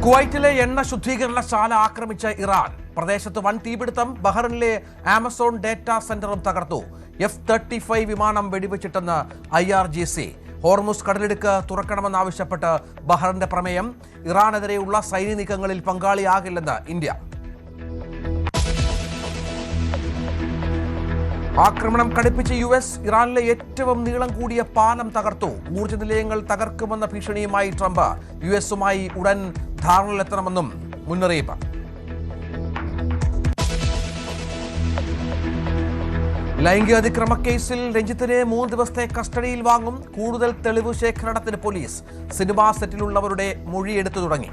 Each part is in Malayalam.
കുവൈറ്റിലെ എണ്ണ ശുദ്ധീകരണശാല ആക്രമിച്ച ഇറാൻ. പ്രദേശത്ത് വൻ തീപിടുത്തം. ബഹ്റൈനിലെ ആമസോൺ ഡേറ്റാ സെന്ററും തകർത്തു. F-35 വിമാനം വെടിവെച്ചിട്ടെന്ന് IRGC. ഹോർമുസ് കടലിടുക്ക് തുറക്കണമെന്നാവശ്യപ്പെട്ട് ബഹ്റൈന്റെ പ്രമേയം. ഇറാനെതിരെയുള്ള സൈനിക നീക്കങ്ങളിൽ പങ്കാളിയാകില്ലെന്ന് ഇന്ത്യ. ആക്രമണം കടുപ്പിച്ച US. ഇറാനിലെ ഏറ്റവും നീളം കൂടിയ പാലം തകർത്തു. ഊർജ്ജ നിലയങ്ങൾ തകർക്കുമെന്ന ഭീഷണിയുമായി ട്രംപ്. US-ഉമായി ഉടൻ ധാരണയിലെത്തണമെന്നും മുന്നറിയിപ്പ്. ലൈംഗിക അതിക്രമ കേസിൽ രഞ്ജിത്തിനെ 3 ദിവസത്തെ കസ്റ്റഡിയിൽ വാങ്ങും. കൂടുതൽ തെളിവ് ശേഖരണത്തിന് പോലീസ്. സിനിമാ സെറ്റിലുള്ളവരുടെ മൊഴിയെടുത്തു തുടങ്ങി.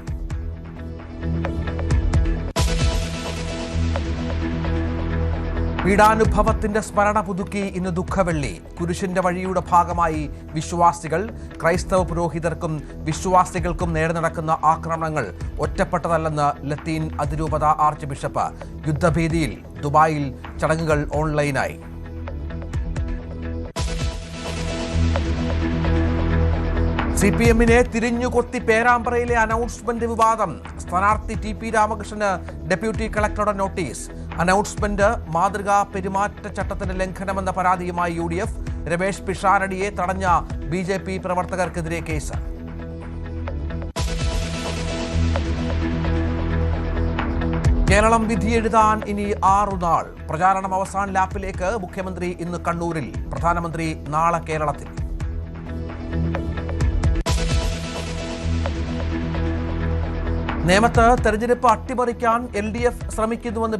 പീഡാനുഭവത്തിന്റെ സ്മരണ പുതുക്കി ഇന്ന് ദുഃഖവെള്ളി. കുരിശിന്റെ വഴിയുടെ ഭാഗമായി വിശ്വാസികൾ. ക്രൈസ്തവ പുരോഹിതർക്കും വിശ്വാസികൾക്കും നേരെ നടക്കുന്ന ആക്രമണങ്ങൾ ഒറ്റപ്പെട്ടതല്ലെന്ന് ലത്തീൻ അതിരൂപത ആർച്ച് ബിഷപ്പ്. യുദ്ധഭീതിയിൽ ദുബായിൽ ചടങ്ങുകൾ ഓൺലൈനായി. CPM-നെ തിരിഞ്ഞുകൊത്തി പേരാമ്പ്രയിലെ അനൗൺസ്മെന്റ് വിവാദം. സ്ഥാനാർത്ഥി TP രാമകൃഷ്ണന് ഡെപ്യൂട്ടി കളക്ടറുടെ നോട്ടീസ്. അനൗൺസ്മെന്റ് മാതൃകാ പെരുമാറ്റച്ചട്ടത്തിന്റെ ലംഘനമെന്ന പരാതിയുമായി UDF. രമേശ് പിഷാരടിയെ തടഞ്ഞ BJP പ്രവർത്തകർക്കെതിരെ കേസ്. കേരളം വിധിയെഴുതാൻ ഇനി 6 നാൾ. പ്രചാരണം അവസാന ലാപ്പിലേക്ക്. മുഖ്യമന്ത്രി ഇന്ന് കണ്ണൂരിൽ. പ്രധാനമന്ത്രി നാളെ കേരളത്തിൽ. നേമത്ത് തെരഞ്ഞെടുപ്പ് അട്ടിമറിക്കാൻ LDF ശ്രമിക്കുന്നുവെന്ന്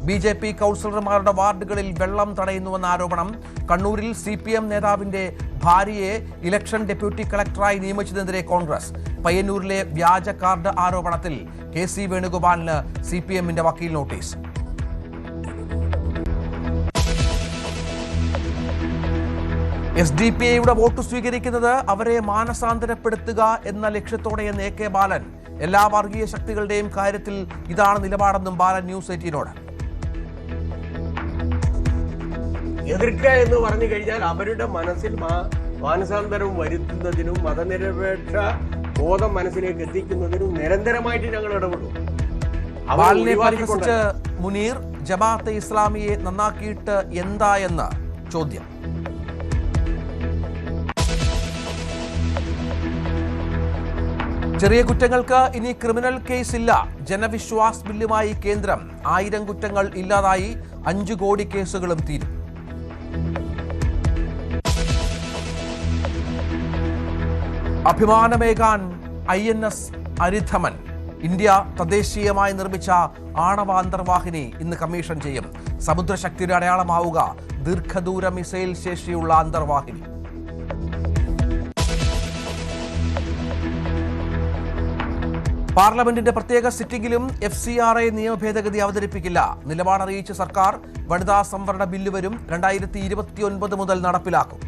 BJP കൗൺസിലർമാരുടെ വാർഡുകളിൽ വെള്ളം തടയുന്നുവെന്ന ആരോപണം. കണ്ണൂരിൽ CPM നേതാവിന്റെ ഭാര്യയെ ഇലക്ഷൻ ഡെപ്യൂട്ടി കളക്ടറായി നിയമിച്ചതിനെതിരെ കോൺഗ്രസ്. പയ്യന്നൂരിലെ വ്യാജ കാർഡ് ആരോപണത്തിൽ KC വേണുഗോപാലിന് CPM-ന്റെ വക്കീൽ നോട്ടീസ്. SDPIയുടെ വോട്ട് സ്വീകരിക്കുന്നത് അവരെ മാനസാന്തരപ്പെടുത്തുക എന്ന ലക്ഷ്യത്തോടെയെന്ന് AK ബാലൻ. എല്ലാ വർഗീയ ശക്തികളുടെയും കാര്യത്തിൽ ഇതാണ് നിലപാടെന്നും ബാലൻ ന്യൂസ് 18നോട്. എതിർക്കുക എന്ന് പറഞ്ഞു കഴിഞ്ഞാൽ അവരുടെ മനസ്സിൽ മാനസാന്തരം വരുത്തുന്നതിനും മതനിരപേക്ഷ ബോധം മനസ്സിലേക്ക് എത്തിക്കുന്നതിനും നിരന്തരമായിട്ട് ഞങ്ങൾ ഇടപെടും. ബാലനെ പരിഹസിച്ച് മുനീർ. ജമാഅത്തെ ഇസ്ലാമിയെ നന്നാക്കിയിട്ട് എന്തായെന്ന് ചോദ്യം. ചെറിയ കുറ്റങ്ങൾക്ക് ഇനി ക്രിമിനൽ കേസ് ഇല്ല. ജനവിശ്വാസ് ബില്ലുമായി കേന്ദ്രം. 1000 കുറ്റങ്ങൾ ഇല്ലാതായി. 5 കോടി കേസുകളും തീരും. അഭിമാനമേകാൻ INS അരിധമൻ. ഇന്ത്യ തദ്ദേശീയമായി നിർമ്മിച്ച ആണവ അന്തർവാഹിനി ഇന്ന് കമ്മീഷൻ ചെയ്യും. സമുദ്രശക്തിയുടെ അടയാളമാവുക ദീർഘദൂര മിസൈൽ ശേഷിയുള്ള അന്തർവാഹിനി. പാർലമെന്റിന്റെ പ്രത്യേക സിറ്റിംഗിലും FCRA നിയമ ഭേദഗതി അവതരിപ്പിക്കില്ല. നിലപാടറിയിച്ച സർക്കാർ. വനിതാ സംവരണ ബില്ല് വരും. 2029 മുതൽ നടപ്പിലാക്കും.